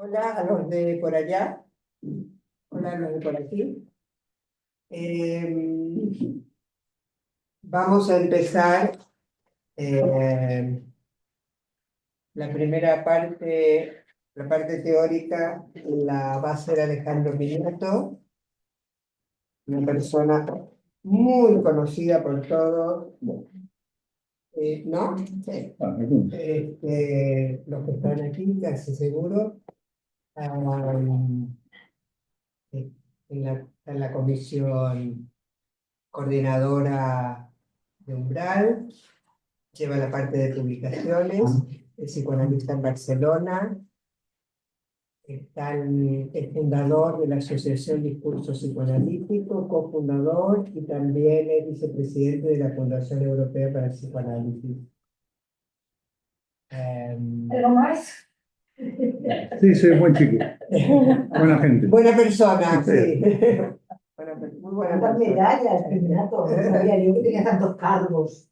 Hola a los de por allá, hola a los de por aquí. Vamos a empezar la primera parte, la parte teórica, la va a hacer Alejandro Piñato, una persona muy conocida por todos, ¿no? Sí. Los que están aquí, casi seguro. En la comisión coordinadora de Umbral, lleva la parte de publicaciones, es psicoanalista en Barcelona, es fundador de la Asociación Discurso Psicoanalítico, cofundador y también es vicepresidente de la Fundación Europea para el Psicoanálisis. ¿Algo más? Sí, soy buen chico. Buena gente. Buena persona, sí. Muy buena ¿Cuántas persona. medallas, Piñato? No sabía yo que tenía tantos cargos.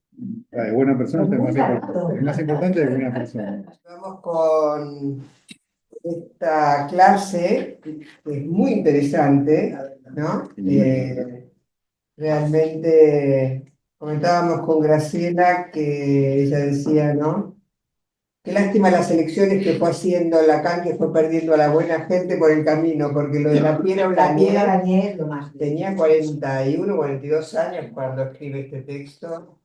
Buena persona es Muy más barato. importante. Es más importante que buena persona. Vamos con esta clase, que es muy interesante, ¿no? Realmente comentábamos con Graciela que ella decía, ¿no? Qué lástima las elecciones que fue haciendo Lacan, que fue perdiendo a la buena gente por el camino, porque lo de la Piera La Piera Olanier Olanier es lo más. tenía 41, 42 años cuando escribe este texto.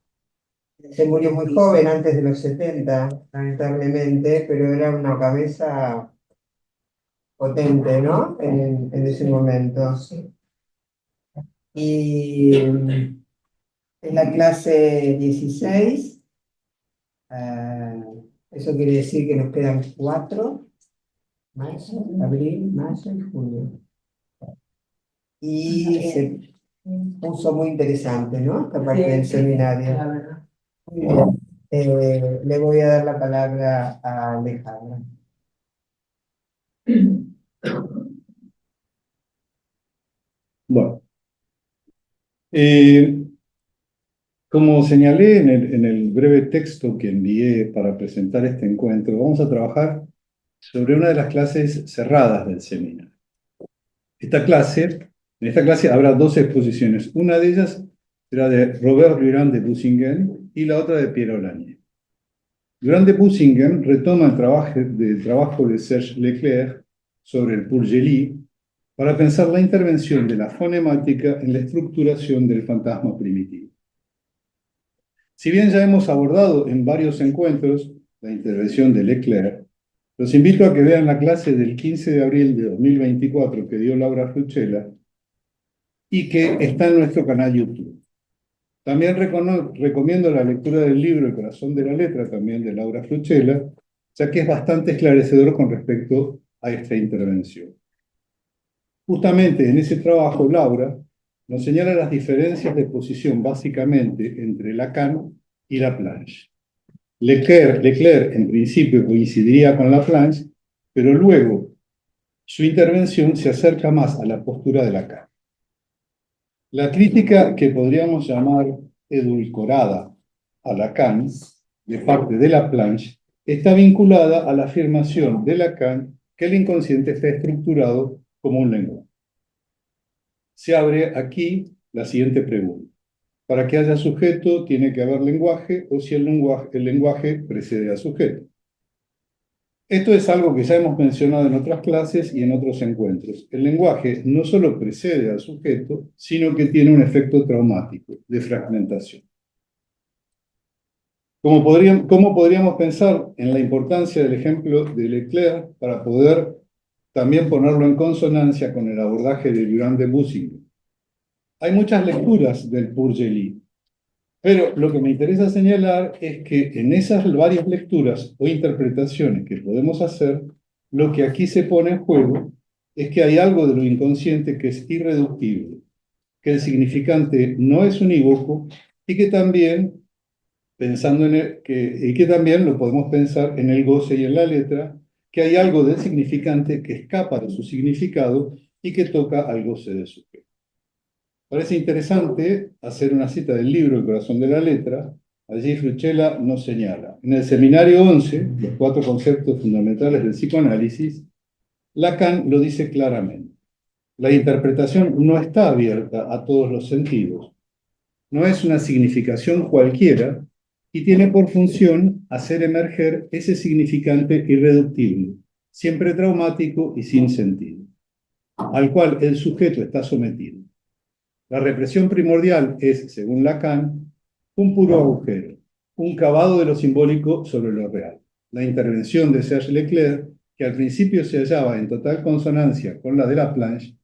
Se murió muy joven, antes de los 70, lamentablemente, pero era una cabeza potente, ¿no? En ese momento. Y en la clase 16, eso quiere decir que nos quedan 4, marzo, abril, mayo y junio. Y se puso muy interesante, ¿no? Esta parte del seminario. La verdad. Muy bien. Le voy a dar la palabra a Alejandra. Bueno, como señalé en el breve texto que envié para presentar este encuentro, vamos a trabajar sobre una de las clases cerradas del seminario. En esta clase habrá dos exposiciones. Una de ellas será de Robert Durand de Bussingen y la otra de Pierre Olanier. Durand de Bussingen retoma el trabajo de Serge Leclerc sobre el Bourgeois para pensar la intervención de la fonemática en la estructuración del fantasma primitivo. Si bien ya hemos abordado en varios encuentros la intervención de Leclerc, los invito a que vean la clase del 15 de abril de 2024 que dio Laura Fruchela y que está en nuestro canal YouTube. También recomiendo la lectura del libro El corazón de la letra, también de Laura Fruchela, ya que es bastante esclarecedor con respecto a esta intervención. Justamente en ese trabajo, Laura nos señala las diferencias de posición básicamente entre Lacan y Laplanche. Leclerc en principio coincidiría con Laplanche, pero luego su intervención se acerca más a la postura de Lacan. La crítica que podríamos llamar edulcorada a Lacan, de parte de Laplanche, está vinculada a la afirmación de Lacan que el inconsciente está estructurado como un lenguaje. Se abre aquí la siguiente pregunta. Para que haya sujeto, ¿tiene que haber lenguaje o si el lenguaje precede al sujeto? Esto es algo que ya hemos mencionado en otras clases y en otros encuentros. El lenguaje no solo precede al sujeto, sino que tiene un efecto traumático, de fragmentación. ¿Cómo podríamos pensar en la importancia del ejemplo de Leclerc para poder también ponerlo en consonancia con el abordaje de Durand de Bussingen? Hay muchas lecturas del Bourgeois, pero lo que me interesa señalar es que en esas varias lecturas o interpretaciones que podemos hacer, lo que aquí se pone en juego es que hay algo de lo inconsciente que es irreductible, que el significante no es unívoco y que también, que también lo podemos pensar en el goce y en la letra, que hay algo del significante que escapa de su significado y que toca al goce de su sujeto. Parece interesante hacer una cita del libro El corazón de la letra. Allí Fruchela nos señala: en el seminario 11, los 4 conceptos fundamentales del psicoanálisis, Lacan lo dice claramente. La interpretación no está abierta a todos los sentidos. No es una significación cualquiera y tiene por función hacer emerger ese significante irreductible, siempre traumático y sin sentido, al cual el sujeto está sometido. La represión primordial es, según Lacan, un puro agujero, un cavado de lo simbólico sobre lo real. La intervención de Serge Leclerc, que al principio se hallaba en total consonancia con la de Laplanche,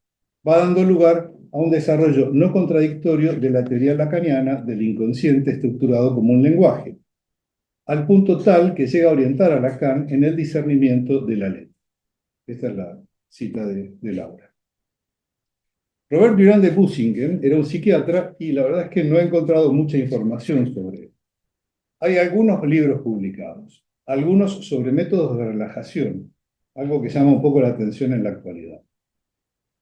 va dando lugar a un desarrollo no contradictorio de la teoría lacaniana del inconsciente estructurado como un lenguaje, al punto tal que llega a orientar a Lacan en el discernimiento de la letra. Esta es la cita de Laura. Robert Durand de Bussingen era un psiquiatra y la verdad es que no he encontrado mucha información sobre él. Hay algunos libros publicados, algunos sobre métodos de relajación, algo que llama un poco la atención en la actualidad.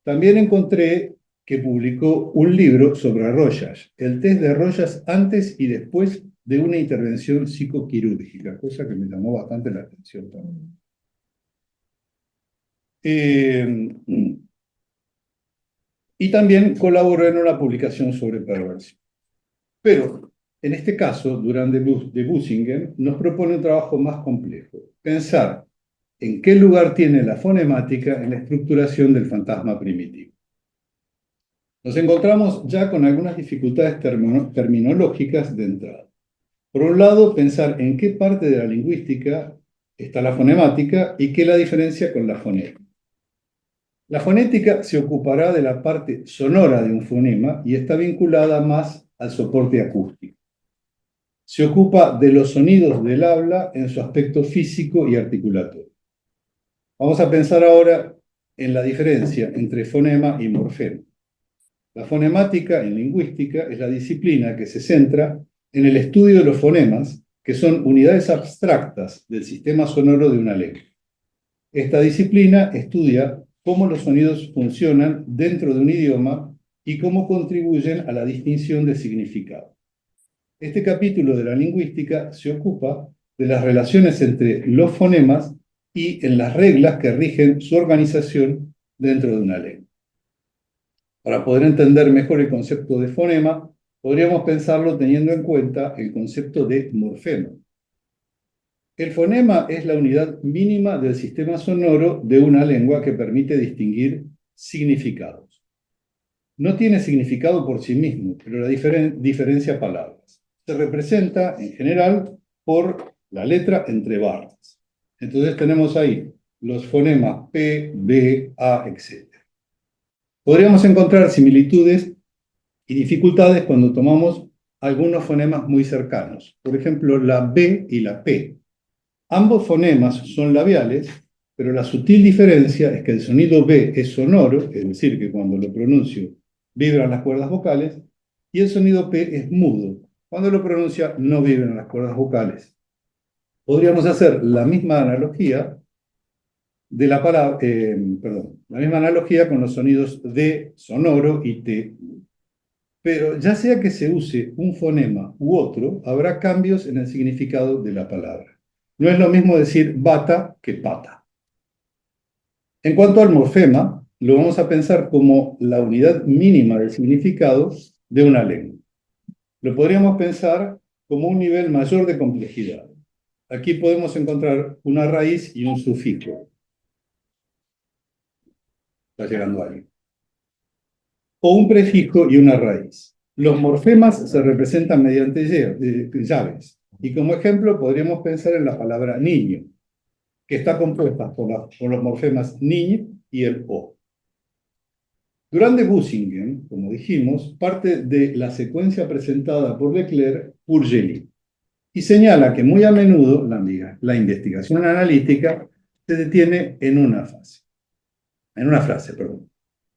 También encontré que publicó un libro sobre Rojas, el test de Rojas antes y después de una intervención psicoquirúrgica, cosa que me llamó bastante la atención también. Y también colaboró en una publicación sobre perversión. Pero, en este caso, Durand de Bussingen nos propone un trabajo más complejo, pensar en qué lugar tiene la fonemática en la estructuración del fantasma primitivo. Nos encontramos ya con algunas dificultades terminológicas de entrada. Por un lado, pensar en qué parte de la lingüística está la fonemática y qué la diferencia con la fonética. La fonética se ocupará de la parte sonora de un fonema y está vinculada más al soporte acústico. Se ocupa de los sonidos del habla en su aspecto físico y articulatorio. Vamos a pensar ahora en la diferencia entre fonema y morfema. La fonemática en lingüística es la disciplina que se centra en el estudio de los fonemas, que son unidades abstractas del sistema sonoro de una lengua. Esta disciplina estudia cómo los sonidos funcionan dentro de un idioma y cómo contribuyen a la distinción de significado. Este capítulo de la lingüística se ocupa de las relaciones entre los fonemas y en las reglas que rigen su organización dentro de una lengua. Para poder entender mejor el concepto de fonema, podríamos pensarlo teniendo en cuenta el concepto de morfema. El fonema es la unidad mínima del sistema sonoro de una lengua que permite distinguir significados. No tiene significado por sí mismo, pero la diferencia palabras. Se representa, en general, por la letra entre barras. Entonces tenemos ahí los fonemas P, B, A, etc. Podríamos encontrar similitudes y dificultades cuando tomamos algunos fonemas muy cercanos. Por ejemplo, la B y la P. Ambos fonemas son labiales, pero la sutil diferencia es que el sonido B es sonoro, es decir, que cuando lo pronuncio vibran las cuerdas vocales, y el sonido P es mudo. Cuando lo pronuncia no vibran las cuerdas vocales. Podríamos hacer la misma analogía de la palabra, la misma analogía con los sonidos D sonoro y T. Pero ya sea que se use un fonema u otro, habrá cambios en el significado de la palabra. No es lo mismo decir bata que pata. En cuanto al morfema, lo vamos a pensar como la unidad mínima del significado de una lengua. Lo podríamos pensar como un nivel mayor de complejidad. Aquí podemos encontrar una raíz y un sufijo. Está llegando alguien. O un prefijo y una raíz. Los morfemas se representan mediante llaves. Y como ejemplo podríamos pensar en la palabra niño, que está compuesta por los morfemas niño y el o. Durand de Bussingen, como dijimos, parte de la secuencia presentada por Leclerc pour Gély, y señala que muy a menudo la investigación analítica se detiene en una frase,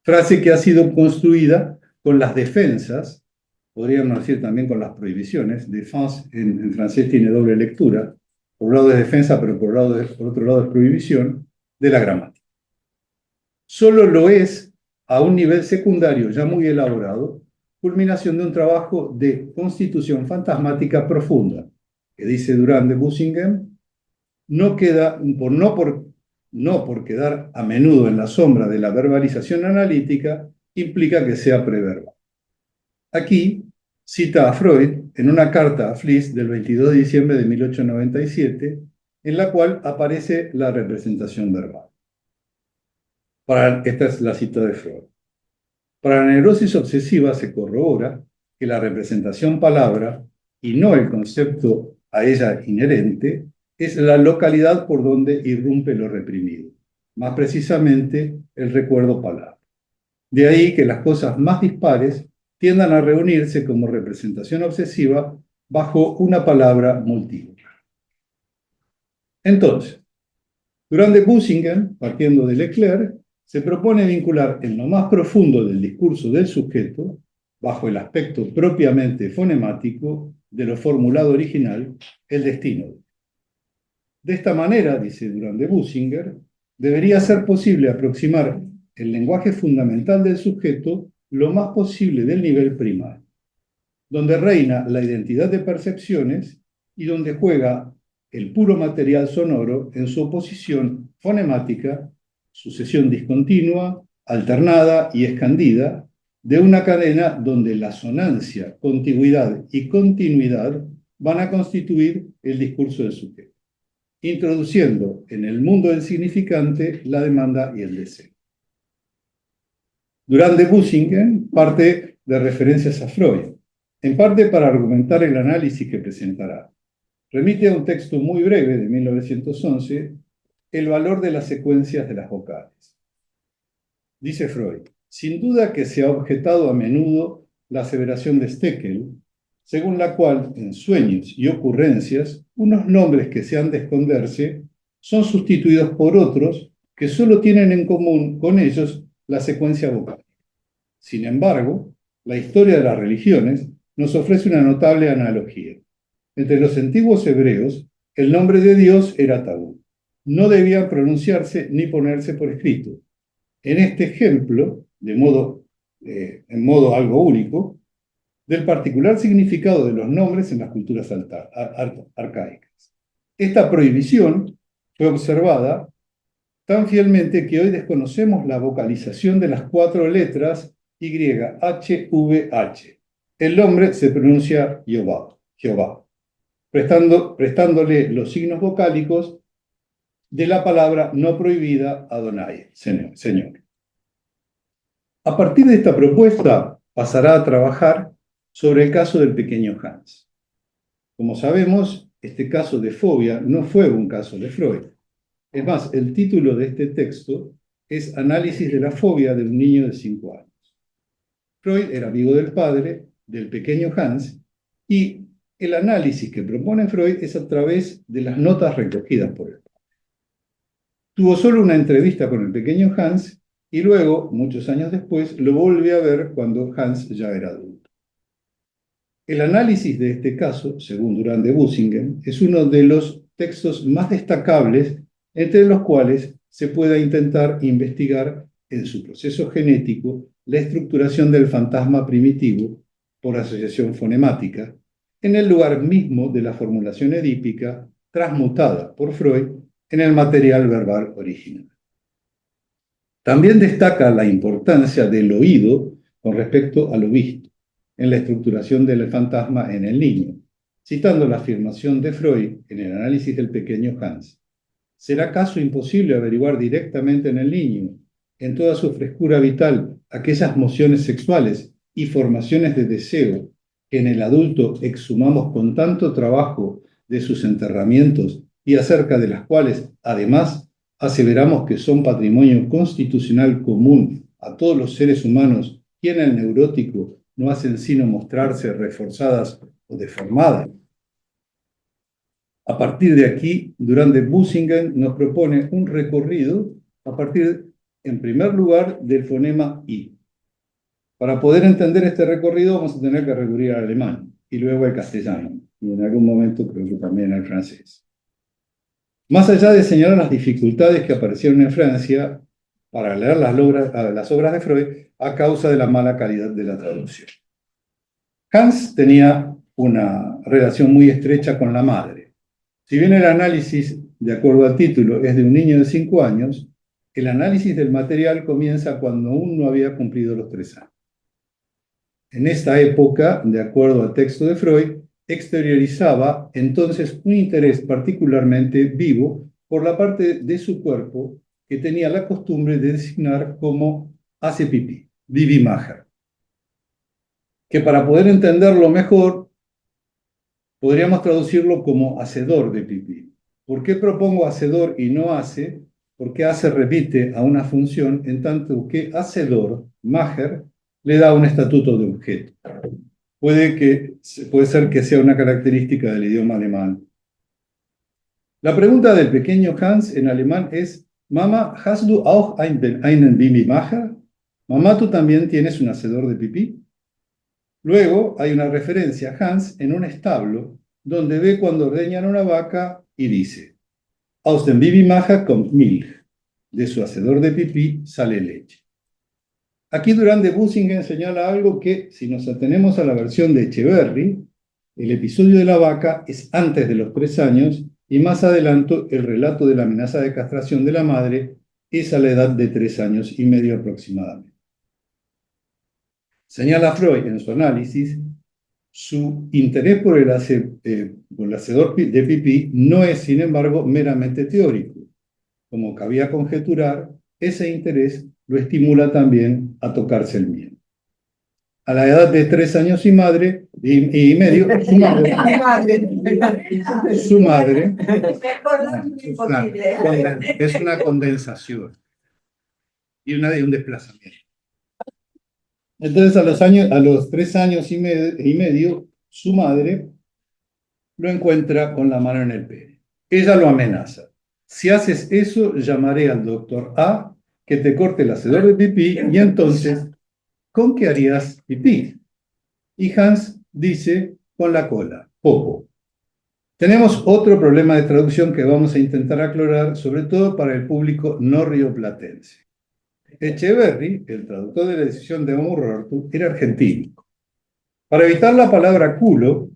frase que ha sido construida con las defensas, podríamos decir también con las prohibiciones. Défense en francés tiene doble lectura, por un lado es defensa, pero por otro lado es prohibición, de la gramática. Solo lo es a un nivel secundario ya muy elaborado, culminación de un trabajo de constitución fantasmática profunda, que dice Durand de Bussingen, no no por quedar a menudo en la sombra de la verbalización analítica, implica que sea preverbal. Aquí cita a Freud en una carta a Fliess del 22 de diciembre de 1897, en la cual aparece la representación verbal. Esta es la cita de Freud. Para la neurosis obsesiva se corrobora que la representación palabra, y no el concepto a ella inherente, es la localidad por donde irrumpe lo reprimido, más precisamente el recuerdo palabra. De ahí que las cosas más dispares tiendan a reunirse como representación obsesiva bajo una palabra multívoca. Entonces, Durand de Bussingen, partiendo de Leclerc, se propone vincular en lo más profundo del discurso del sujeto, bajo el aspecto propiamente fonemático de lo formulado original, el destino. De esta manera, dice Durand de Bussinger, debería ser posible aproximar el lenguaje fundamental del sujeto lo más posible del nivel primario, donde reina la identidad de percepciones y donde juega el puro material sonoro en su oposición fonemática, sucesión discontinua, alternada y escandida, de una cadena donde la sonancia, contigüidad y continuidad van a constituir el discurso del sujeto, introduciendo en el mundo del significante la demanda y el deseo. Durand de Bussingen parte de referencias a Freud, en parte para argumentar el análisis que presentará. Remite a un texto muy breve de 1911, El valor de las secuencias de las vocales. Dice Freud, sin duda que se ha objetado a menudo la aseveración de Steckel, según la cual en sueños y ocurrencias, unos nombres que se han de esconderse son sustituidos por otros que solo tienen en común con ellos la secuencia vocal. Sin embargo, la historia de las religiones nos ofrece una notable analogía. Entre los antiguos hebreos, el nombre de Dios era tabú. No debía pronunciarse ni ponerse por escrito. En este ejemplo, en modo algo único, del particular significado de los nombres en las culturas arcaicas. Esta prohibición fue observada tan fielmente que hoy desconocemos la vocalización de las 4 letras YHVH. El nombre se pronuncia Jehová, prestándole los signos vocálicos de la palabra no prohibida Adonai, Señor. A partir de esta propuesta pasará a trabajar sobre el caso del pequeño Hans. Como sabemos, este caso de fobia no fue un caso de Freud. Es más, el título de este texto es Análisis de la fobia de un niño de 5 años. Freud era amigo del padre del pequeño Hans y el análisis que propone Freud es a través de las notas recogidas por él. Tuvo solo una entrevista con el pequeño Hans y luego, muchos años después, lo volvió a ver cuando Hans ya era adulto. El análisis de este caso, según Durand de Bussingen, es uno de los textos más destacables entre los cuales se pueda intentar investigar en su proceso genético la estructuración del fantasma primitivo por asociación fonemática, en el lugar mismo de la formulación edípica transmutada por Freud en el material verbal original. También destaca la importancia del oído con respecto a lo visto en la estructuración del fantasma en el niño, citando la afirmación de Freud en el análisis del pequeño Hans. ¿Será acaso imposible averiguar directamente en el niño, en toda su frescura vital, aquellas mociones sexuales y formaciones de deseo que en el adulto exhumamos con tanto trabajo de sus enterramientos y acerca de las cuales, además, aseveramos que son patrimonio constitucional común a todos los seres humanos y en el neurótico no hacen sino mostrarse reforzadas o deformadas? A partir de aquí, Durand de Bussingen nos propone un recorrido a partir, en primer lugar, del fonema I. Para poder entender este recorrido vamos a tener que recurrir al alemán y luego al castellano, y en algún momento creo que también al francés. Más allá de señalar las dificultades que aparecieron en Francia para leer las obras de Freud a causa de la mala calidad de la traducción. Hans tenía una relación muy estrecha con la madre. Si bien el análisis, de acuerdo al título, es de un niño de 5 años, el análisis del material comienza cuando aún no había cumplido los 3 años. En esta época, de acuerdo al texto de Freud, exteriorizaba entonces un interés particularmente vivo por la parte de su cuerpo que tenía la costumbre de designar como hace pipí, Bibi Maher, que para poder entenderlo mejor podríamos traducirlo como hacedor de pipí. ¿Por qué propongo hacedor y no hace? Porque hace repite a una función en tanto que hacedor, Maher, le da un estatuto de objeto. Puede ser que sea una característica del idioma alemán. La pregunta del pequeño Hans en alemán es: Mama, ¿hast du auch einen Bibi-Macher? Mamá, ¿tú también tienes un hacedor de pipí? Luego hay una referencia a Hans en un establo donde ve cuando ordeñan una vaca y dice: Aus dem Bibi-Macher kommt Milch. De su hacedor de pipí sale leche. Aquí Durand de Bussingen señala algo que, si nos atenemos a la versión de Echeverry, el episodio de la vaca es antes de los 3 años y más adelanto el relato de la amenaza de castración de la madre es a la edad de 3 años y medio aproximadamente. Señala Freud en su análisis, su interés por el hacedor de pipí no es, sin embargo, meramente teórico. Como cabía conjeturar, ese interés lo estimula también a tocarse el miembro. A la edad de 3 años y medio, su madre es una condensación y un desplazamiento. Entonces, a los 3 años y medio, su madre lo encuentra con la mano en el pene. Ella lo amenaza. Si haces eso, llamaré al doctor A que te corte el hacedor de pipí y entonces, ¿con qué harías pipí? Y Hans dice, con la cola, popo. Tenemos otro problema de traducción que vamos a intentar aclarar, sobre todo para el público no rioplatense. Echeverry, el traductor de la decisión de Urartu, era argentino. Para evitar la palabra culo,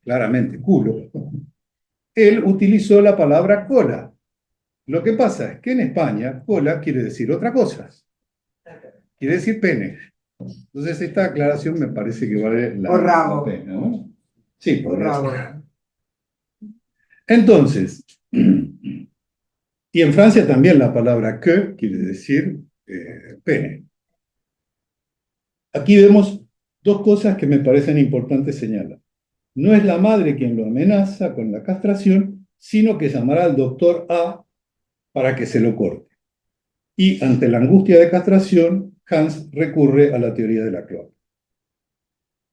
claramente culo, él utilizó la palabra cola. Lo que pasa es que en España, cola quiere decir otra cosa. Quiere decir pene. Entonces, esta aclaración me parece que vale la pena, ¿no? Sí, podría ser. Entonces, y en Francia también la palabra que quiere decir pene. Aquí vemos 2 cosas que me parecen importantes señalar. No es la madre quien lo amenaza con la castración, sino que llamará al doctor A para que se lo corte. Y ante la angustia de castración, Hans recurre a la teoría de la cloaca.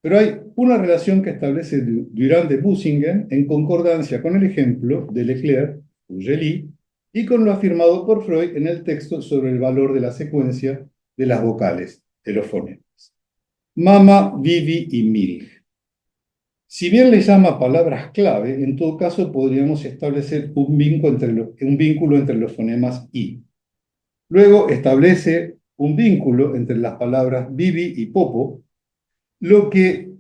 Pero hay una relación que establece Durand de Bussingen en concordancia con el ejemplo de Leclerc, Ugeli, y con lo afirmado por Freud en el texto sobre el valor de la secuencia de las vocales, de los fonemas. Mama, Bibi y Milch. Si bien le llama palabras clave, en todo caso podríamos establecer un vínculo entre los fonemas I. Luego establece un vínculo entre las palabras Bibi y Popo, lo que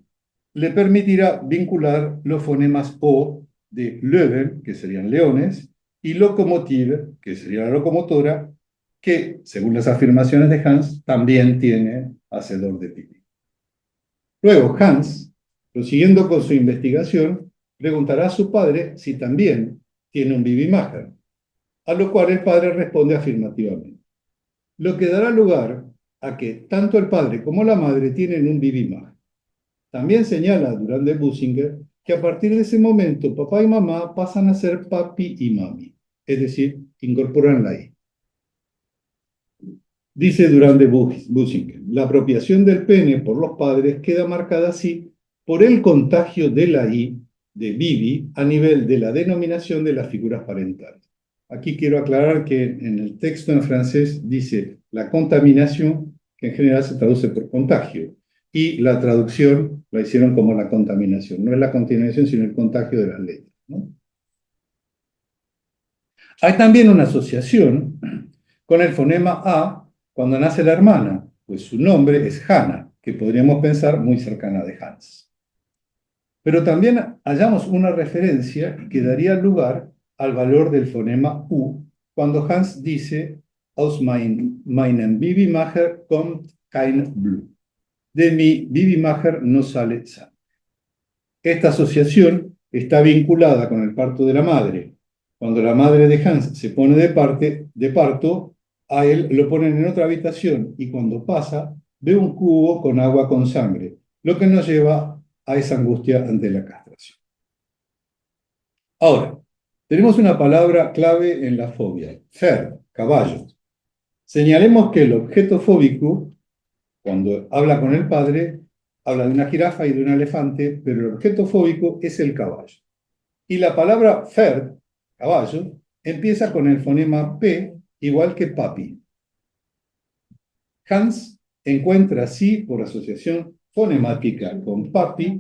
le permitirá vincular los fonemas O de Löwen, que serían leones, y locomotive, que sería la locomotora, que, según las afirmaciones de Hans, también tiene hacedor de pipí. Luego, Hans, prosiguiendo con su investigación, preguntará a su padre si también tiene un Bibi Maher, a lo cual el padre responde afirmativamente, lo que dará lugar a que tanto el padre como la madre tienen un Bibi Maher. También señala Durand de Bussinger que a partir de ese momento papá y mamá pasan a ser papi y mami, es decir, incorporan la I. Dice Durand de Bussinger, la apropiación del pene por los padres queda marcada así por el contagio de la I, de Bibi, a nivel de la denominación de las figuras parentales. Aquí quiero aclarar que en el texto en francés dice la contaminación, que en general se traduce por contagio, y la traducción la hicieron como la contaminación. No es la contaminación, sino el contagio de las letras, ¿no? Hay también una asociación con el fonema A cuando nace la hermana, pues su nombre es Hannah, que podríamos pensar muy cercana de Hans. Pero también hallamos una referencia que daría lugar al valor del fonema U cuando Hans dice aus meinem Babymacher kommt kein Blut. De mi Babymacher no sale sangre. Esta asociación está vinculada con el parto de la madre. Cuando la madre de Hans se pone de parto, a él lo ponen en otra habitación y cuando pasa ve un cubo con agua con sangre, lo que nos lleva a esa angustia ante la castración. Ahora, tenemos una palabra clave en la fobia, Pferd, caballo. Señalemos que el objeto fóbico, cuando habla con el padre, habla de una jirafa y de un elefante, pero el objeto fóbico es el caballo. Y la palabra Pferd, caballo, empieza con el fonema P, igual que papi. Hans encuentra así, por asociación fonemática con papi,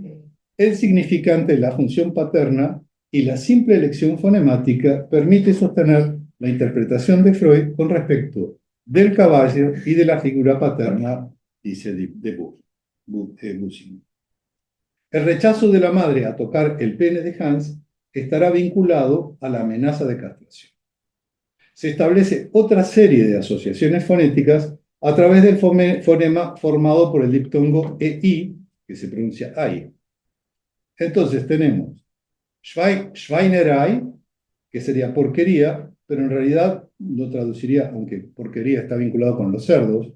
el significante de la función paterna y la simple elección fonemática permite sostener la interpretación de Freud con respecto del caballo y de la figura paterna, dice Bussing. El rechazo de la madre a tocar el pene de Hans estará vinculado a la amenaza de castración. Se establece otra serie de asociaciones fonéticas a través del fonema formado por el diptongo EI, que se pronuncia AI. Entonces tenemos Schweinerei, que sería porquería, pero en realidad lo traduciría, aunque porquería está vinculado con los cerdos,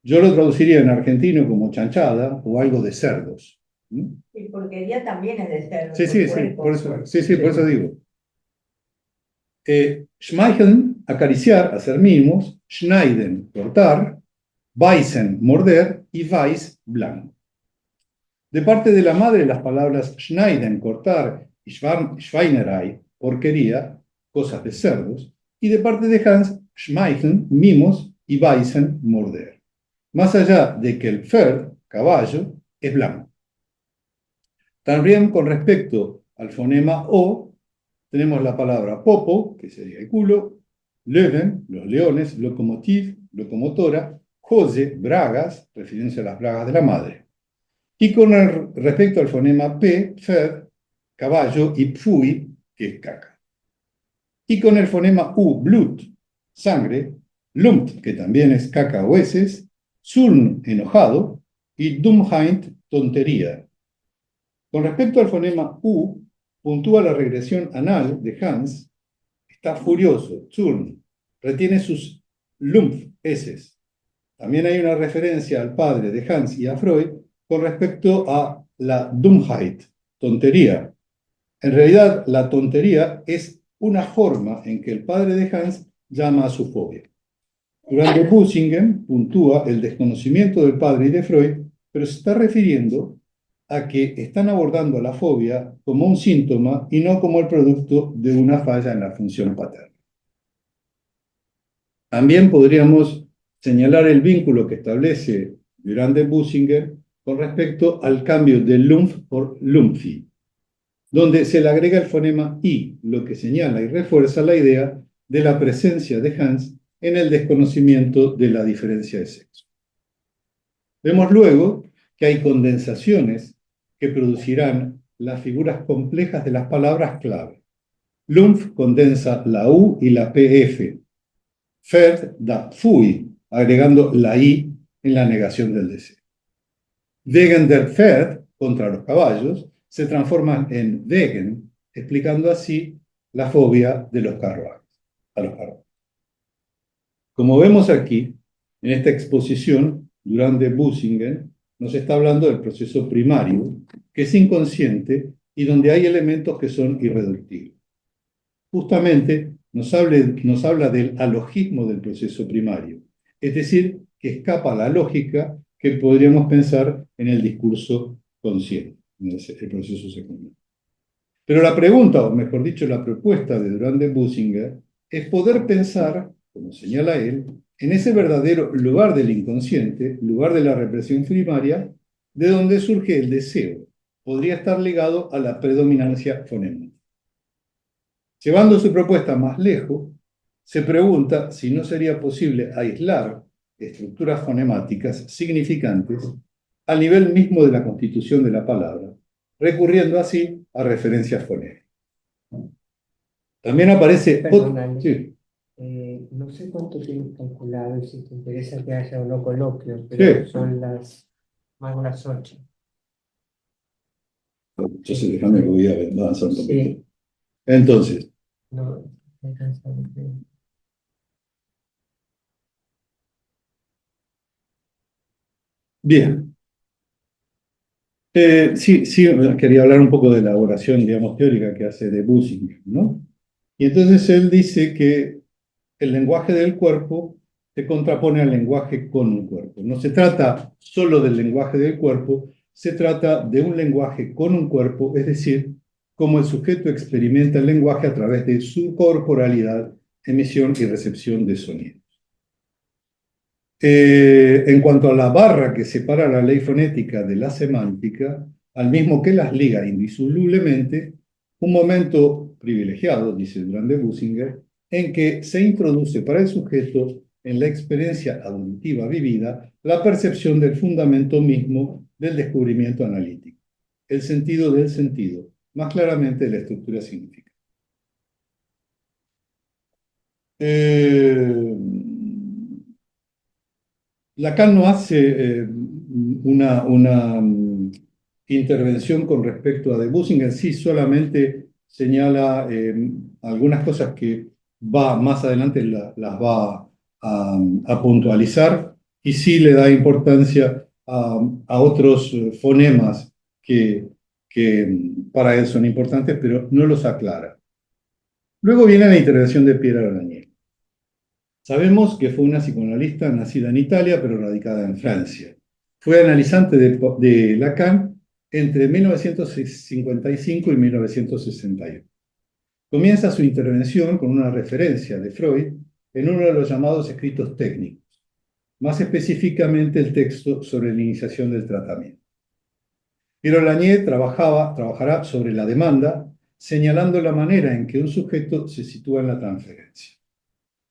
yo lo traduciría en argentino como chanchada o algo de cerdos. Y porquería también es de cerdo. Por eso digo. Schmeicheln, acariciar, hacer mimos, schneiden, cortar, beißen, morder y weiß, blanco. De parte de la madre, las palabras schneiden, cortar y Schweinerei, porquería, cosas de cerdos, y de parte de Hans, schmeicheln, mimos y beißen, morder. Más allá de que el Pferd, caballo, es blanco. También con respecto al fonema O, tenemos la palabra popo, que sería el culo, Löwen, los leones, locomotiv, locomotora, Hose, bragas, referencia a las bragas de la madre. Y con respecto al fonema P, Pferd, caballo, y Pfui, que es caca. Y con el fonema U, Blut, sangre, Lumpt, que también es caca o heces, Zuln, enojado, y Dummheit, tontería. Con respecto al fonema U, puntúa la regresión anal de Hans, está furioso, Zuln, retiene sus Lumpf, heces. También hay una referencia al padre de Hans y a Freud con respecto a la Dummheit, tontería. En realidad, la tontería es una forma en que el padre de Hans llama a su fobia. Durante Bussingen puntúa el desconocimiento del padre y de Freud, pero se está refiriendo a que están abordando la fobia como un síntoma y no como el producto de una falla en la función paterna. También podríamos señalar el vínculo que establece Durand de Bussinger con respecto al cambio de Lumpf por Lumpfi, donde se le agrega el fonema I, lo que señala y refuerza la idea de la presencia de Hans en el desconocimiento de la diferencia de sexo. Vemos luego que hay condensaciones que producirán las figuras complejas de las palabras clave. Lumpf condensa la U y la PF. Pferd da Pfui, agregando la I en la negación del deseo. Wegen der Pferd, contra los caballos, se transforman en Wegen, explicando así la fobia de los carruajes, a los carruajes. Como vemos aquí, en esta exposición, Durand de Bussingen nos está hablando del proceso primario, que es inconsciente y donde hay elementos que son irreductibles. Justamente nos habla del alogismo del proceso primario, es decir, que escapa a la lógica que podríamos pensar en el discurso consciente, en el proceso secundario. Pero la pregunta, o mejor dicho, la propuesta de Durand de Bussinger es poder pensar, como señala él, en ese verdadero lugar del inconsciente, lugar de la represión primaria, de donde surge el deseo. Podría estar ligado a la predominancia fonética. Llevando su propuesta más lejos, se pregunta si no sería posible aislar estructuras fonemáticas significantes al nivel mismo de la constitución de la palabra, recurriendo así a referencias fonéticas. También aparece... Perdóname. Sí, No sé cuánto tienes calculado y si te interesa que haya o no coloquio, pero sí. son más las 8. Entonces déjame que voy a avanzar un poquito. Sí, Entonces, no, me cansa de- bien. Sí, sí, quería hablar un poco de la elaboración, digamos, teórica que hace de Bussinger, ¿no? Y entonces él dice que el lenguaje del cuerpo se contrapone al lenguaje con un cuerpo. No se trata solo del lenguaje del cuerpo, se trata de un lenguaje con un cuerpo, es decir, cómo el sujeto experimenta el lenguaje a través de su corporalidad, emisión y recepción de sonido. En cuanto a la barra que separa la ley fonética de la semántica, al mismo que las liga indisolublemente, un momento privilegiado, dice Durand de Bussinger, en que se introduce para el sujeto en la experiencia auditiva vivida la percepción del fundamento mismo del descubrimiento analítico, el sentido del sentido, más claramente la estructura significativa. Eh, Lacan no hace una intervención con respecto a Debussing en sí, solamente señala algunas cosas que va más adelante las va a puntualizar y sí le da importancia a otros fonemas que para él son importantes, pero no los aclara. Luego viene la intervención de Pierre Arañé. Sabemos que fue una psicoanalista nacida en Italia, pero radicada en Francia. Fue analizante de Lacan entre 1955 y 1961. Comienza su intervención con una referencia de Freud en uno de los llamados escritos técnicos, más específicamente el texto sobre la iniciación del tratamiento. Piero Lanier trabajará sobre la demanda, señalando la manera en que un sujeto se sitúa en la transferencia.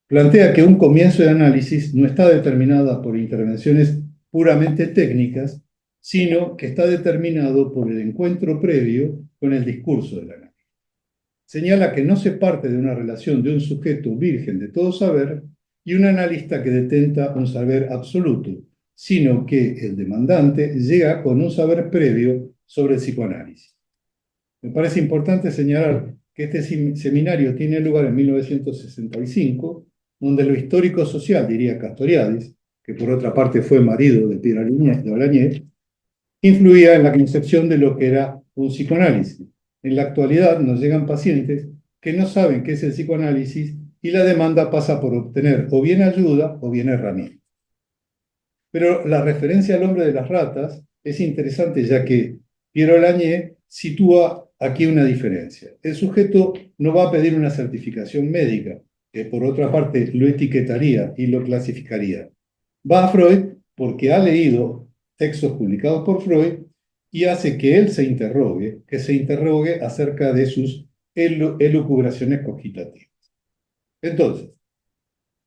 Plantea que un comienzo de análisis no está determinado por intervenciones puramente técnicas, sino que está determinado por el encuentro previo con el discurso del análisis. Señala que no se parte de una relación de un sujeto virgen de todo saber y un analista que detenta un saber absoluto, sino que el demandante llega con un saber previo sobre el psicoanálisis. Me parece importante señalar que este seminario tiene lugar en 1965, donde lo histórico social, diría Castoriadis, que por otra parte fue marido de Pierre Alañez, influía en la concepción de lo que era un psicoanálisis. En la actualidad nos llegan pacientes que no saben qué es el psicoanálisis y la demanda pasa por obtener o bien ayuda o bien herramientas. Pero la referencia al hombre de las ratas es interesante ya que Piero Lañé sitúa aquí una diferencia. El sujeto no va a pedir una certificación médica, que por otra parte lo etiquetaría y lo clasificaría. Va a Freud porque ha leído textos publicados por Freud y hace que él que se interrogue acerca de sus elucubraciones cogitativas. Entonces,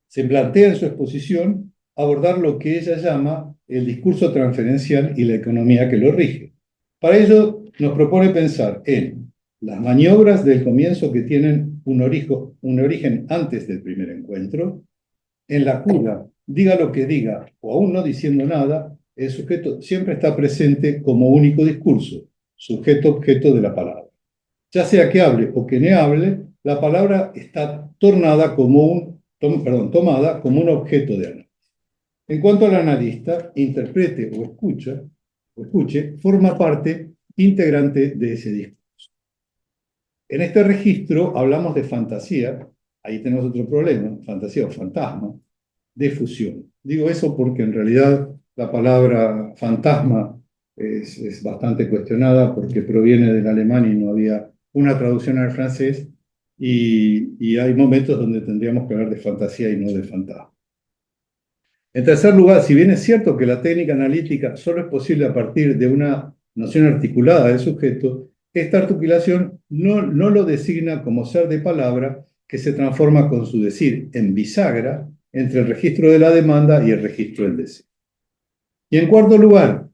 se plantea en su exposición abordar lo que ella llama el discurso transferencial y la economía que lo rige. Para ello, nos propone pensar en las maniobras del comienzo que tienen un origen antes del primer encuentro, en la cura, diga lo que diga o aún no diciendo nada, el sujeto siempre está presente como único discurso, sujeto-objeto de la palabra. Ya sea que hable o que no hable, la palabra está tomada como un objeto de análisis. En cuanto al analista, interprete o escuche, forma parte integrante de ese discurso. En este registro hablamos de fantasía, ahí tenemos otro problema, fantasía o fantasma, de fusión. Digo eso porque en realidad la palabra fantasma es bastante cuestionada porque proviene del alemán y no había una traducción al francés y hay momentos donde tendríamos que hablar de fantasía y no de fantasma. En tercer lugar, si bien es cierto que la técnica analítica solo es posible a partir de una noción articulada del sujeto, esta articulación no lo designa como ser de palabra que se transforma con su decir en bisagra entre el registro de la demanda y el registro del deseo. Y en cuarto lugar,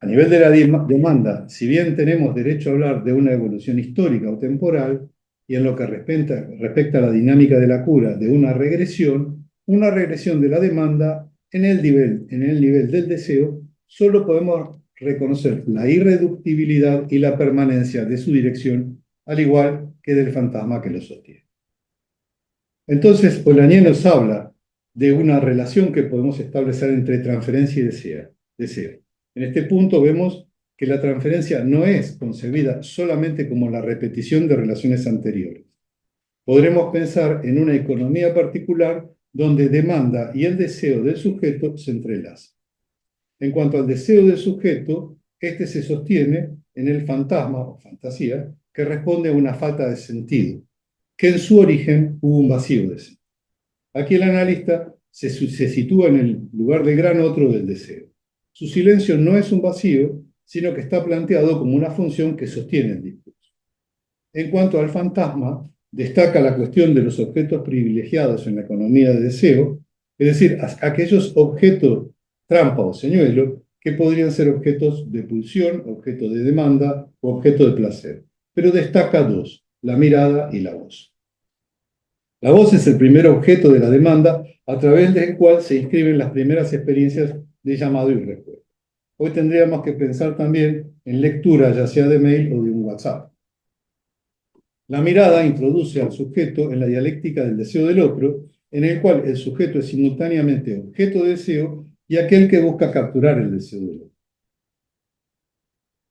A nivel de la demanda, si bien tenemos derecho a hablar de una evolución histórica o temporal, y en lo que respecta a la dinámica de la cura, de una regresión de la demanda en el nivel del deseo, solo podemos reconocer la irreductibilidad y la permanencia de su dirección, al igual que del fantasma que lo sostiene. Entonces, Polanyi nos habla de una relación que podemos establecer entre transferencia y deseo. En este punto vemos que la transferencia no es concebida solamente como la repetición de relaciones anteriores. Podremos pensar en una economía particular donde demanda y el deseo del sujeto se entrelazan. En cuanto al deseo del sujeto, este se sostiene en el fantasma o fantasía que responde a una falta de sentido, que en su origen hubo un vacío de sentido. Aquí el analista se sitúa en el lugar del gran otro del deseo. Su silencio no es un vacío, sino que está planteado como una función que sostiene el discurso. En cuanto al fantasma, destaca la cuestión de los objetos privilegiados en la economía de deseo, es decir, aquellos objetos trampa o señuelo que podrían ser objetos de pulsión, objeto de demanda o objeto de placer. Pero destaca dos, la mirada y la voz. La voz es el primer objeto de la demanda a través del cual se inscriben las primeras experiencias de llamado y respuesta. Hoy tendríamos que pensar también en lectura, ya sea de mail o de un WhatsApp. La mirada introduce al sujeto en la dialéctica del deseo del otro, en el cual el sujeto es simultáneamente objeto de deseo y aquel que busca capturar el deseo del otro.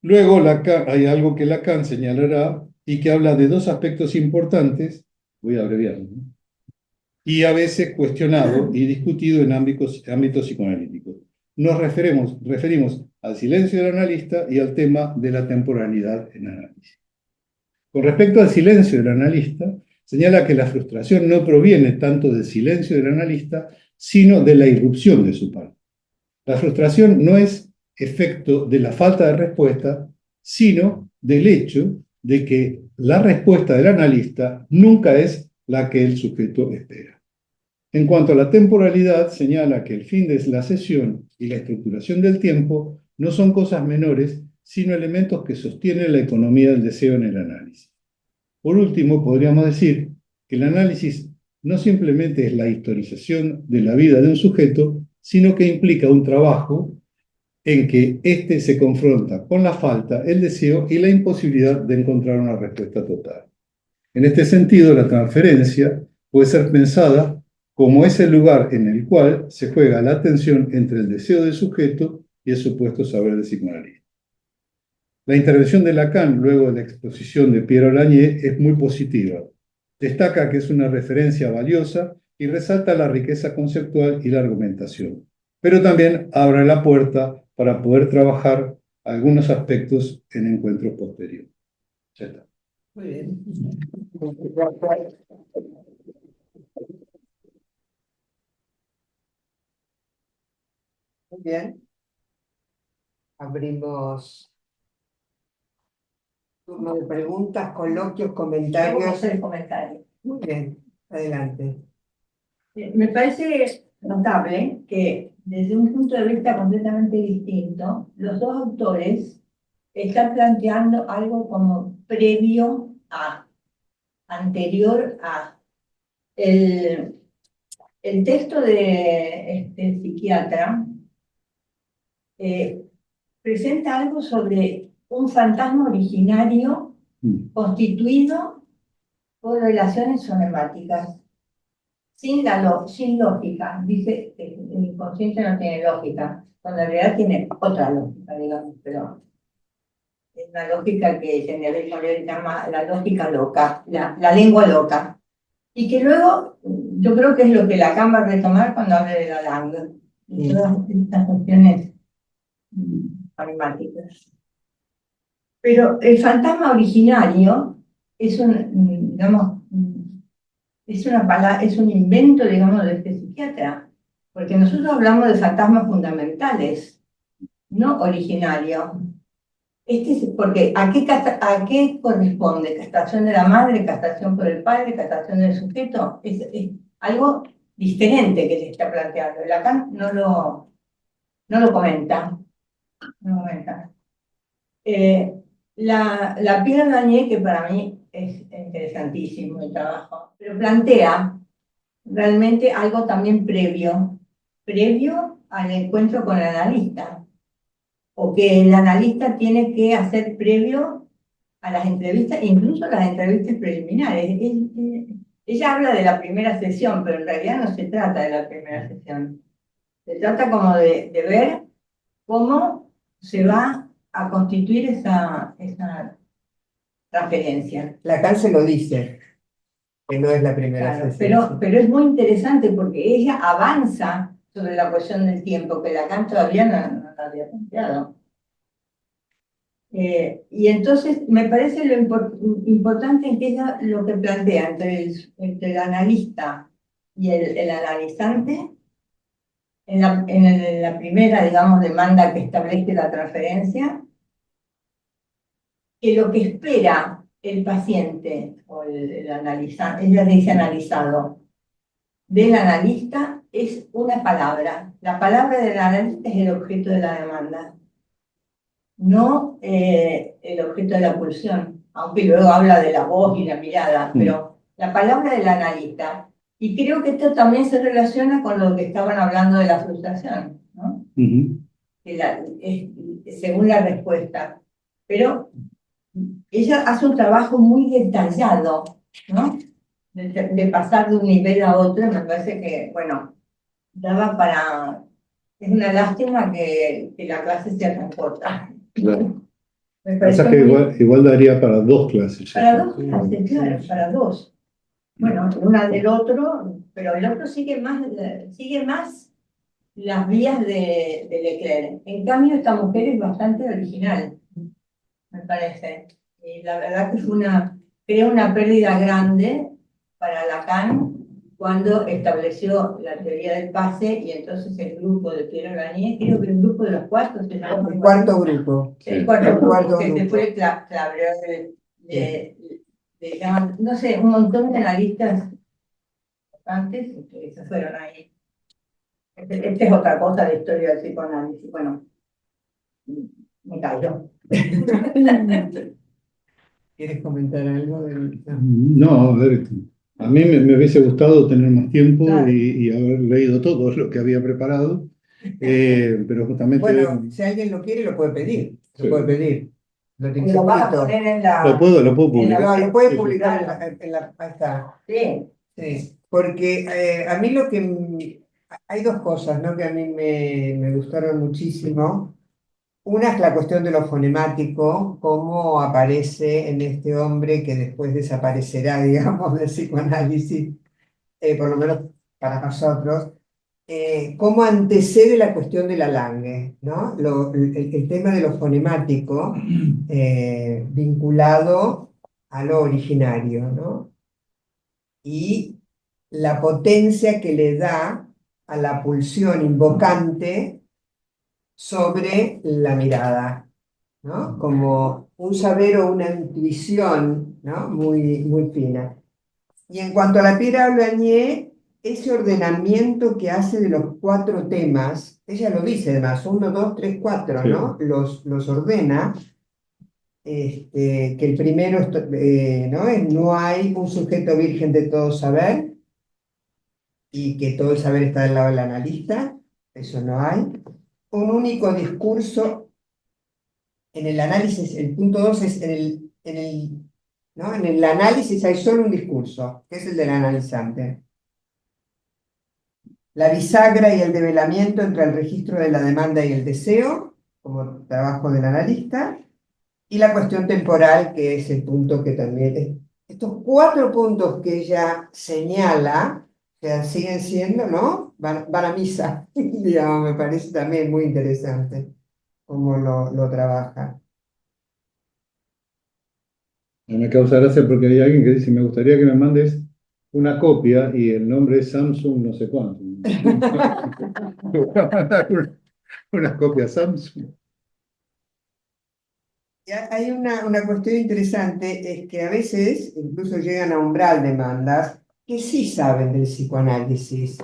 Luego hay algo que Lacan señalará y que habla de dos aspectos importantes, voy a abreviarlo, ¿no? Y a veces cuestionado y discutido en ámbitos psicoanalíticos. Nos referimos al silencio del analista y al tema de la temporalidad en análisis. Con respecto al silencio del analista, señala que la frustración no proviene tanto del silencio del analista, sino de la irrupción de su parte. La frustración no es efecto de la falta de respuesta, sino del hecho de que la respuesta del analista nunca es la que el sujeto espera. En cuanto a la temporalidad, señala que el fin de la sesión y la estructuración del tiempo no son cosas menores, sino elementos que sostienen la economía del deseo en el análisis. Por último, podríamos decir que el análisis no simplemente es la historización de la vida de un sujeto, sino que implica un trabajo en que éste se confronta con la falta, el deseo y la imposibilidad de encontrar una respuesta total. En este sentido, la transferencia puede ser pensada como ese lugar en el cual se juega la tensión entre el deseo del sujeto y el supuesto saber del psicoanalista. La intervención de Lacan, luego de la exposición de Pierre Polanyi, es muy positiva. Destaca que es una referencia valiosa y resalta la riqueza conceptual y la argumentación, pero también abre la puerta para poder trabajar algunos aspectos en encuentros posteriores. Ya está. Muy bien. Muy bien. Abrimos turno de preguntas, coloquios, Yo voy a comentarios. hacer el comentario. Muy bien, adelante. Me parece notable que desde un punto de vista completamente distinto, los dos autores están planteando algo como previo a, anterior a. El texto de este psiquiatra presenta algo sobre un fantasma originario constituido por relaciones sonemáticas, sin lógica. Dice que el inconsciente no tiene lógica, cuando en realidad tiene otra lógica, digamos, pero es una lógica que Generel Morel llama la lógica loca, la lengua loca. Y que luego, yo creo que es lo que Lacan va a retomar cuando hable de la langue, y todas estas cuestiones pragmáticas. Pero el fantasma originario es un, digamos, es un invento, digamos, de este psiquiatra, porque nosotros hablamos de fantasmas fundamentales, no originarios. Porque ¿a qué corresponde? ¿Castración de la madre, castración por el padre, castración del sujeto? Es algo diferente que se está planteando. Lacan no lo comenta. 90. La Pierre Daniel, que para mí es interesantísimo el trabajo, pero plantea realmente algo también previo al encuentro con el analista, o que el analista tiene que hacer previo a las entrevistas, incluso a las entrevistas preliminares. Ella habla de la primera sesión, pero en realidad no se trata de la primera sesión. Se trata como de ver cómo se va a constituir esa transferencia. Lacan se lo dice, que no es la primera Claro, sesión. pero es muy interesante porque ella avanza sobre la cuestión del tiempo, que Lacan todavía no la había planteado. Y entonces me parece lo importante en que ella lo que plantea entre el analista y el analizante, en la primera, digamos, demanda que establece la transferencia, que lo que espera el paciente o el analizante, ella dice analizado, del analista es una palabra. La palabra del analista es el objeto de la demanda, no el objeto de la pulsión, aunque luego habla de la voz y la mirada, pero la palabra del analista. Y creo que esto también se relaciona con lo que estaban hablando de la frustración, ¿no? Según la respuesta. Pero ella hace un trabajo muy detallado, ¿no? De pasar de un nivel a otro, me parece que, bueno, daba para... Es una lástima que la clase sea tan corta. Claro. Me O sea pareció que muy... igual daría para dos clases. Para dos clases, claro, para dos. Bueno, una del otro, pero el otro sigue más las vías de Leclerc. En cambio, esta mujer es bastante original, me parece. Y la verdad que creó una pérdida grande para Lacan cuando estableció la teoría del pase y entonces el grupo de Pierre Gagné, creo que el grupo de los cuartos se llama. El cuarto grupo. El cuarto grupo, que grupo. se fue no sé, un montón de analistas antes que se fueron ahí. Esta es otra cosa de historia del psicoanálisis. Bueno, me callo. ¿Quieres comentar algo del...? No, a ver, a mí me hubiese gustado tener más tiempo Claro. y haber leído todo lo que había preparado, pero justamente Bueno, si alguien lo quiere, lo puede pedir. Sí. Lo puede pedir. Lo tienes Lo vas a escrito. poner en la... lo puedo en la- publicar. No, lo puede Sí, sí. publicar Claro. en la... Ahí está. Sí, Sí, porque a mí hay dos cosas, ¿no? Que a mí me gustaron muchísimo. Una es la cuestión de lo fonemático, cómo aparece en este hombre que después desaparecerá, digamos, del psicoanálisis, por lo menos para nosotros, cómo antecede la cuestión de la langue, ¿no? El tema de lo fonemático vinculado a lo originario, ¿no? Y la potencia que le da a la pulsión invocante sobre la mirada, ¿no? Como un saber o una intuición, ¿no? Muy fina. Y en cuanto a la Pierre Blagnier, ese ordenamiento que hace de los cuatro temas, ella lo dice además, 1, 2, 3, 4, Sí. ¿no? Los ordena, que el primero ¿no? No hay un sujeto virgen de todo saber, y que todo el saber está del lado del analista, eso no hay. Un único discurso en el análisis, el punto 2 es ¿no? En el análisis hay solo un discurso, que es el del analizante. La bisagra y el develamiento entre el registro de la demanda y el deseo, como trabajo del analista, y la cuestión temporal, que es el punto que también... Estos cuatro puntos que ella señala, que siguen siendo, ¿no? Van a misa, digamos, me parece también muy interesante cómo lo trabaja. Me causa gracia porque hay alguien que dice, me gustaría que me mandes una copia y el nombre es Samsung no sé cuánto. Una copia Samsung. Hay una cuestión interesante, es que a veces incluso llegan a umbral demandas que sí saben del psicoanálisis.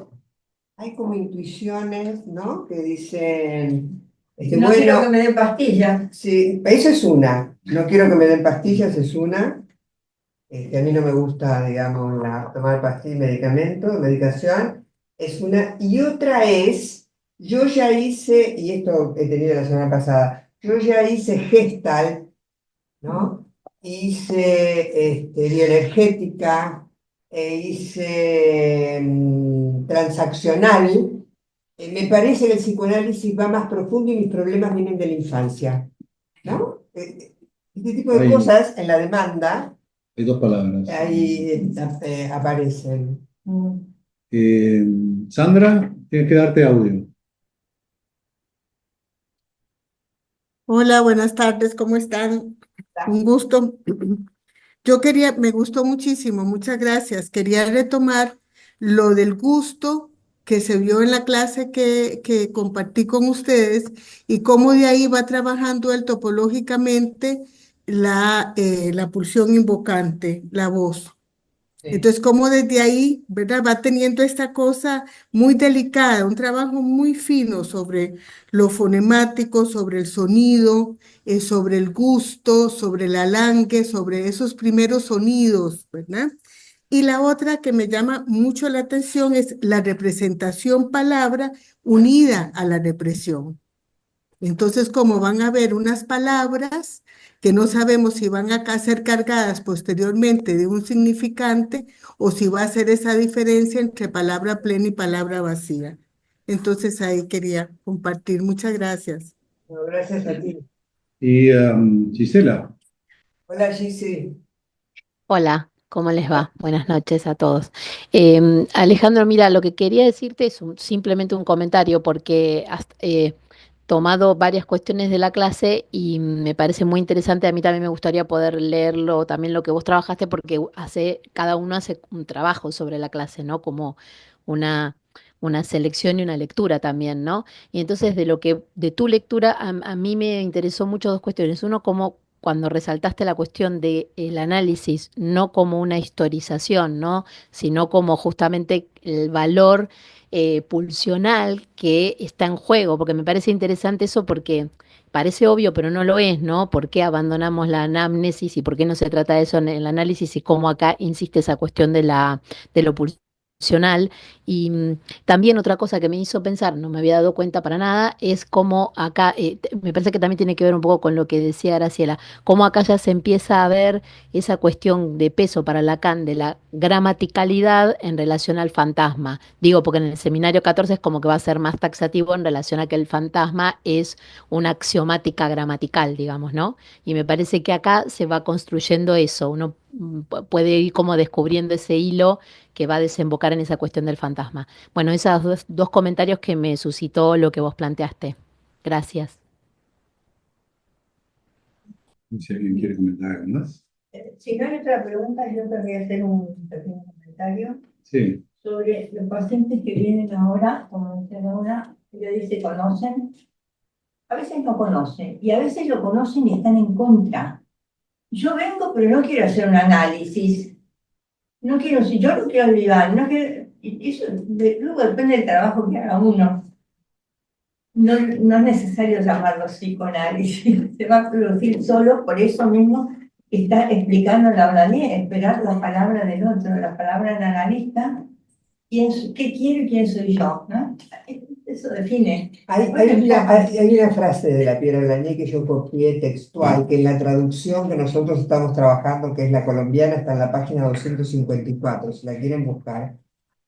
Hay como intuiciones, ¿no? Que dicen, No quiero que Bueno, me den pastillas. sí, eso es una. No quiero que me den pastillas, es una. A mí no me gusta, digamos, tomar pastillas, medicamento, medicación. Es una. Y otra es, yo ya hice, y esto he tenido la semana pasada, yo ya hice Gestalt, ¿no? Hice bioenergética, hice transaccional. Me parece que el psicoanálisis va más profundo y mis problemas vienen de la infancia, ¿no? Este tipo de Hay, cosas en la demanda hay dos palabras. ahí aparecen. Eh, Sandra, tienes que darte audio. Hola, buenas tardes, ¿cómo están? Un gusto. Me gustó muchísimo, muchas gracias. Quería retomar lo del gusto que se vio en la clase que compartí con ustedes y cómo de ahí va trabajando él topológicamente la pulsión invocante, la voz. Sí. Entonces, como desde ahí, ¿verdad? Va teniendo esta cosa muy delicada, un trabajo muy fino sobre lo fonemático, sobre el sonido, sobre el gusto, sobre el alange, sobre esos primeros sonidos, ¿verdad? Y la otra que me llama mucho la atención es la representación palabra unida a la represión. Entonces, como van a haber unas palabras que no sabemos si van a ser cargadas posteriormente de un significante o si va a ser esa diferencia entre palabra plena y palabra vacía. Entonces, ahí quería compartir. Muchas gracias. Bueno, gracias a ti. Y Gisela, Hola, Gisi. Hola, ¿cómo les va? Buenas noches a todos. Alejandro, mira, lo que quería decirte es simplemente un comentario porque has tomado varias cuestiones de la clase y me parece muy interesante. A mí también me gustaría poder leerlo, también lo que vos trabajaste, porque cada uno hace un trabajo sobre la clase, ¿no? Como una, una selección y una lectura también, ¿no? Y entonces de tu lectura, a mí me interesó mucho dos cuestiones. Uno, como cuando resaltaste la cuestión del análisis, no como una historización, ¿no? Sino como justamente el valor pulsional que está en juego, porque me parece interesante eso porque parece obvio, pero no lo es, ¿no? ¿Por qué abandonamos la anamnesis y por qué no se trata de eso en el análisis y cómo acá insiste esa cuestión de lo pulsional? Y también otra cosa que me hizo pensar, no me había dado cuenta para nada, es cómo acá, me parece que también tiene que ver un poco con lo que decía Graciela, cómo acá ya se empieza a ver esa cuestión de peso para Lacan de la gramaticalidad en relación al fantasma. Digo, porque en el seminario 14 es como que va a ser más taxativo en relación a que el fantasma es una axiomática gramatical, digamos, ¿no? Y me parece que acá se va construyendo eso. Uno puede ir como descubriendo ese hilo que va a desembocar en esa cuestión del fantasma. Bueno, esos dos comentarios que me suscitó lo que vos planteaste. Gracias. si alguien quiere comentar algo más. Si no hay otra pregunta, yo querría hacer un pequeño comentario Sí. sobre los pacientes que vienen ahora, como dicen ahora, yo dice conocen, a veces no conocen y a veces lo conocen y están en contra. Yo vengo, pero no quiero hacer un análisis, no quiero, si yo no quiero olvidar, no quiero, y eso luego depende del trabajo que haga uno. No, no es necesario llamarlo psicoanálisis, se va a producir solo por eso mismo que está explicando la Olanía, esperar la palabra del otro, la palabra del analista, qué quiero y quién soy yo, ¿no? Eso define. Hay una frase de la Piera Blané que yo copié textual, que en la traducción que nosotros estamos trabajando, que es la colombiana, está en la página 254, si la quieren buscar,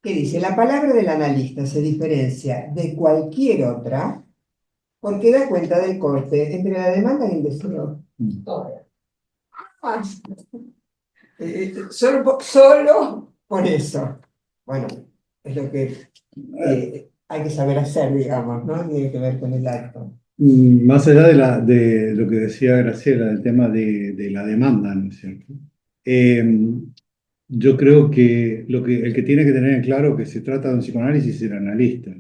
que dice, la palabra del analista se diferencia de cualquier otra porque da cuenta del corte entre la demanda y el deseo. Ah, solo por eso. Bueno, es lo que hay que saber hacer, digamos, ¿no? Tiene que ver con el acto. Más allá de lo que decía Graciela, del tema de la demanda, ¿no es cierto? Yo creo que, el que tiene que tener en claro que se trata de un psicoanálisis es el analista.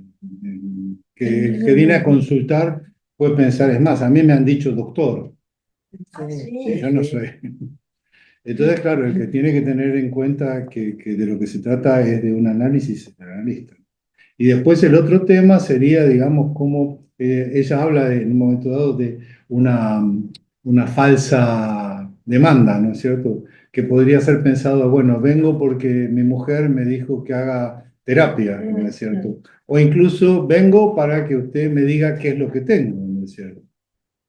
Que el que viene a consultar puede pensar, es más, a mí me han dicho doctor, y yo no soy. Entonces, claro, el que tiene que tener en cuenta que de lo que se trata es de un análisis es el analista. Y después el otro tema sería, digamos, cómo ella habla en un momento dado de una falsa demanda, ¿no es cierto? Que podría ser pensado, bueno, vengo porque mi mujer me dijo que haga terapia, ¿no es cierto? O incluso vengo para que usted me diga qué es lo que tengo, ¿no es cierto?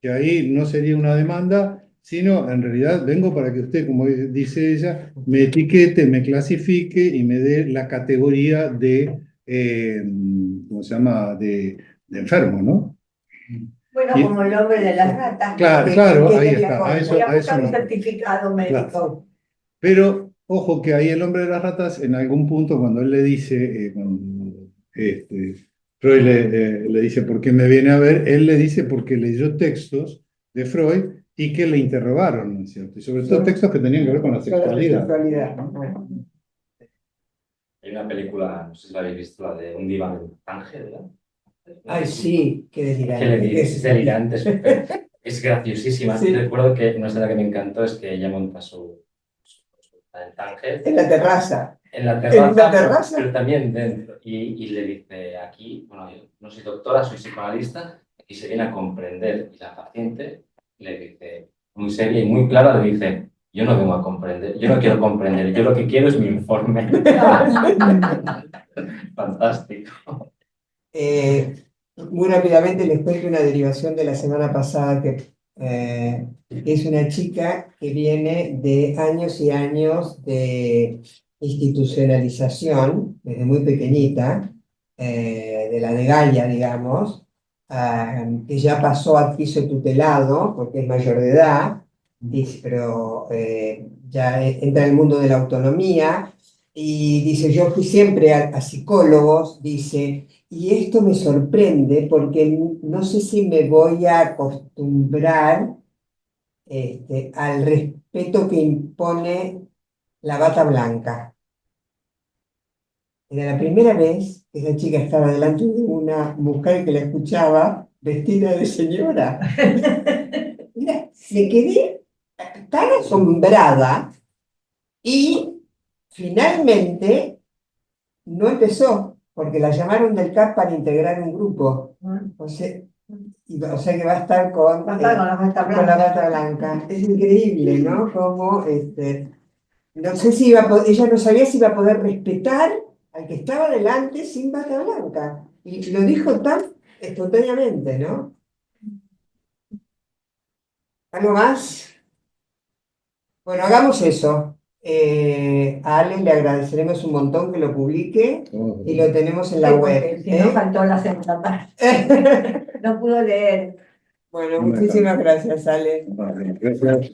Que ahí no sería una demanda, sino en realidad vengo para que usted, como dice ella, me etiquete, me clasifique y me dé la categoría de, ¿cómo se llama?, de enfermo, ¿no? Bueno, Y- como el hombre de las ratas. claro, que- claro, que ahí quería está, con- Voy a a eso buscar un no. certificado médico. Claro. Pero ojo que ahí el hombre de las ratas, en algún punto, cuando él le dice, cuando Freud le dice por qué me viene a ver, él le dice porque leyó textos de Freud y que le interrogaron, ¿no es cierto? Y sobre todo textos que tenían que ver con la con la sexualidad. sexualidad. Bueno. Hay una película, no sé si la habéis visto, la de Un diván en Tánger, ¿verdad? Ay, sí, qué Que le delirante. dice, es delirante, es graciosísima. Sí. Recuerdo que una escena que me encantó es que ella monta su consulta en Tánger, En la terraza. en la ¿En la terraza, terraza? pero también dentro. Y le dice, aquí, bueno, yo no soy doctora, soy psicoanalista, aquí se viene a comprender. Y la paciente le dice, muy seria y muy clara, le dice, yo no vengo a comprender, yo no quiero comprender, yo lo que quiero es mi informe. Fantástico. Muy rápidamente les cuento una derivación de la semana pasada que es una chica que viene de años y años de institucionalización, desde muy pequeñita, de la de Gaia, digamos, que ya pasó a piso tutelado porque es mayor de edad, pero ya entra en el mundo de la autonomía y dice, yo fui siempre a psicólogos, dice, y esto me sorprende porque no sé si me voy a acostumbrar al respeto que impone la bata blanca. Era la primera vez que esa chica estaba delante de una mujer que la escuchaba vestida de señora. Mira, me quedé tan asombrada y finalmente no empezó, porque la llamaron del CAP para integrar un grupo. O sea, o sea que va a estar con, Va a estar con la bata con la bata blanca. Es increíble, ¿no? Como, no sé si ella no sabía si iba a poder respetar al que estaba delante sin bata blanca. Y lo dijo tan espontáneamente, ¿no? ¿Algo más? Bueno, hagamos eso. A Ale le agradeceremos un montón que lo publique y lo tenemos en la Sí, web. porque si no faltó la segunda parte. No pudo leer. Bueno, muchísimas gracias, Ale. Vale, gracias.